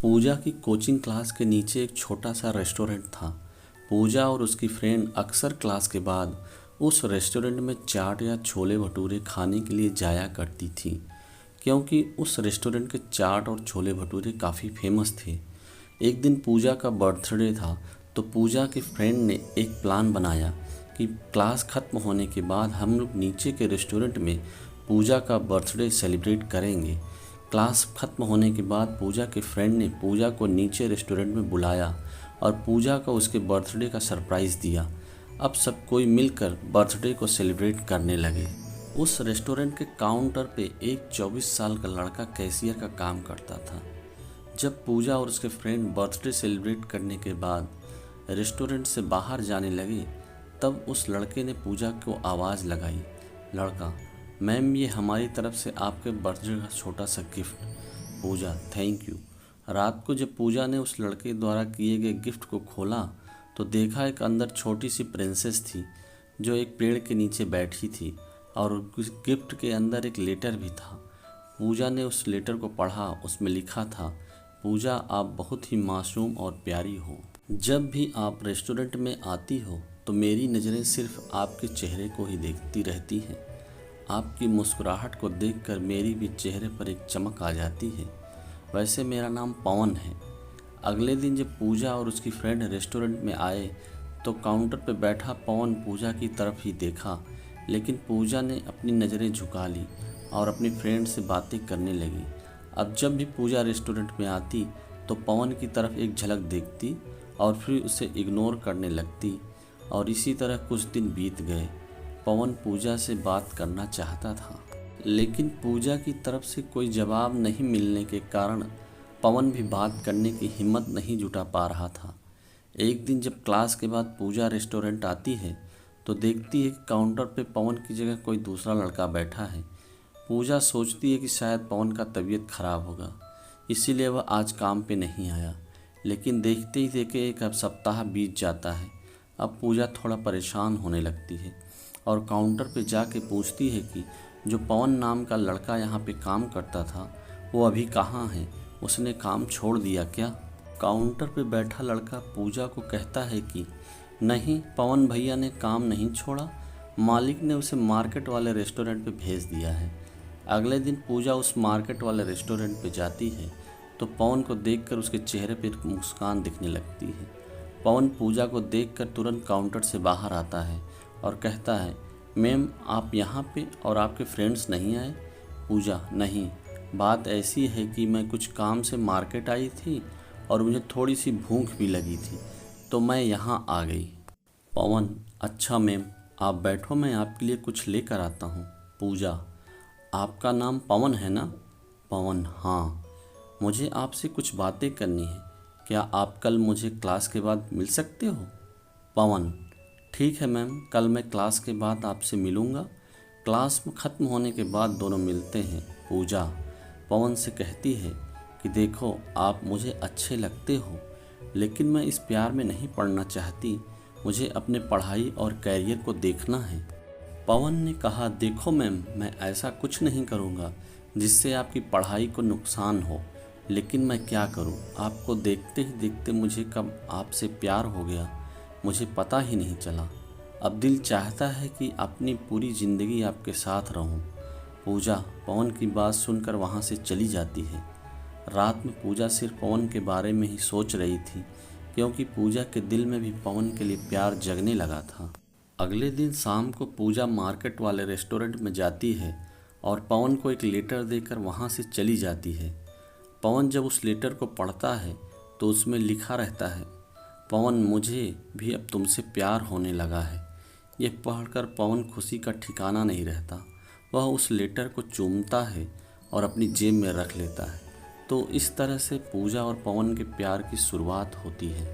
पूजा की coaching class के नीचे एक छोटा सा रेस्टोरेंट था। पूजा और उसकी फ्रेंड अक्सर क्लास के बाद उस रेस्टोरेंट में चाट या छोले भटूरे खाने के लिए जाया करती थी, क्योंकि उस रेस्टोरेंट के चाट और छोले भटूरे काफ़ी फेमस थे। एक दिन पूजा का बर्थडे था, तो पूजा के फ्रेंड ने एक प्लान बनाया कि क्लास ख़त्म होने के बाद हम लोग नीचे के रेस्टोरेंट में पूजा का बर्थडे सेलिब्रेट करेंगे। क्लास ख़त्म होने के बाद पूजा के फ्रेंड ने पूजा को नीचे रेस्टोरेंट में बुलाया और पूजा को उसके बर्थडे का सरप्राइज़ दिया। अब सब कोई मिलकर बर्थडे को सेलिब्रेट करने लगे। उस रेस्टोरेंट के काउंटर पे एक 24 साल का लड़का कैशियर का काम करता था। जब पूजा और उसके फ्रेंड बर्थडे सेलिब्रेट करने के बाद रेस्टोरेंट से बाहर जाने लगे, तब उस लड़के ने पूजा को आवाज़ लगाई। लड़का: मैम, ये हमारी तरफ से आपके बर्थडे का छोटा सा गिफ्ट। Puja: thank you. रात को जब पूजा ने उस लड़के द्वारा किए गए गिफ्ट को खोला, तो देखा एक अंदर छोटी सी प्रिंसेस थी जो एक पेड़ के नीचे बैठी थी, और उस गिफ्ट के अंदर एक लेटर भी था। पूजा ने उस लेटर को पढ़ा। उसमें लिखा था: पूजा, आप बहुत ही मासूम और प्यारी हो। जब भी आप रेस्टोरेंट में आती हो तो मेरी नज़रें सिर्फ आपके चेहरे को ही देखती रहती हैं। आपकी मुस्कुराहट को देखकर मेरी भी चेहरे पर एक चमक आ जाती है। वैसे मेरा नाम पवन है। अगले दिन जब पूजा और उसकी फ्रेंड रेस्टोरेंट में आए, तो काउंटर पर बैठा पवन पूजा की तरफ ही देखा, लेकिन पूजा ने अपनी नज़रें झुका ली और अपनी फ्रेंड से बातें करने लगी। अब जब भी पूजा रेस्टोरेंट में आती तो पवन की तरफ एक झलक देखती और फिर उसे इग्नोर करने लगती, और इसी तरह कुछ दिन बीत गए। पवन पूजा से बात करना चाहता था, लेकिन पूजा की तरफ से कोई जवाब नहीं मिलने के कारण पवन भी बात करने की हिम्मत नहीं जुटा पा रहा था। एक दिन जब क्लास के बाद पूजा रेस्टोरेंट आती है, तो देखती है कि काउंटर पे पवन की जगह कोई दूसरा लड़का बैठा है। पूजा सोचती है कि शायद पवन का तबीयत खराब होगा, इसीलिए वह आज काम पे नहीं आया। लेकिन देखते ही देखे एक सप्ताह बीत जाता है। अब पूजा थोड़ा परेशान होने लगती है और काउंटर पे जाके पूछती है कि जो पवन नाम का लड़का यहाँ पे काम करता था, वो अभी कहाँ है? उसने काम छोड़ दिया क्या? काउंटर पे बैठा लड़का पूजा को कहता है कि नहीं, पवन भैया ने काम नहीं छोड़ा, मालिक ने उसे मार्केट वाले रेस्टोरेंट पे भेज दिया है। अगले दिन पूजा उस मार्केट वाले रेस्टोरेंट पे जाती है, तो पवन को देखकर उसके चेहरे पर मुस्कान दिखने लगती है। पवन पूजा को देखकर तुरंत काउंटर से बाहर आता है और कहता है, मैम, आप यहाँ पे और आपके फ्रेंड्स नहीं आए? पूजा: नहीं, बात ऐसी है कि मैं कुछ काम से मार्केट आई थी और मुझे थोड़ी सी भूख भी लगी थी, तो मैं यहाँ आ गई। पवन: अच्छा मैम, आप बैठो, मैं आपके लिए कुछ लेकर आता हूँ। पूजा: आपका नाम पवन है ना? पवन: हाँ। मुझे आपसे कुछ बातें करनी है। क्या आप कल मुझे क्लास के बाद मिल सकते हो? पवन: ठीक है मैम, कल मैं क्लास के बाद आपसे मिलूँगा। क्लास में ख़त्म होने के बाद दोनों मिलते हैं। पूजा पवन से कहती है कि देखो, आप मुझे अच्छे लगते हो, लेकिन मैं इस प्यार में नहीं पड़ना चाहती। मुझे अपने पढ़ाई और कैरियर को देखना है। पवन ने कहा, देखो मैम, मैं ऐसा कुछ नहीं करूँगा जिससे आपकी पढ़ाई को नुकसान हो, लेकिन मैं क्या करूँ? आपको देखते ही देखते मुझे कब आपसे प्यार हो गया, मुझे पता ही नहीं चला। अब दिल चाहता है कि अपनी पूरी ज़िंदगी आपके साथ रहूं। पूजा पवन की बात सुनकर वहां से चली जाती है। रात में पूजा सिर्फ पवन के बारे में ही सोच रही थी, क्योंकि पूजा के दिल में भी पवन के लिए प्यार जगने लगा था। अगले दिन शाम को पूजा मार्केट वाले रेस्टोरेंट में जाती है और पवन को एक लेटर देकर वहां से चली जाती है। पवन जब उस लेटर को पढ़ता है तो उसमें लिखा रहता है, पवन, मुझे भी अब तुमसे प्यार होने लगा है। यह पढ़कर पवन खुशी का ठिकाना नहीं रहता। वह उस लेटर को चूमता है और अपनी जेब में रख लेता है। तो इस तरह से पूजा और पवन के प्यार की शुरुआत होती है।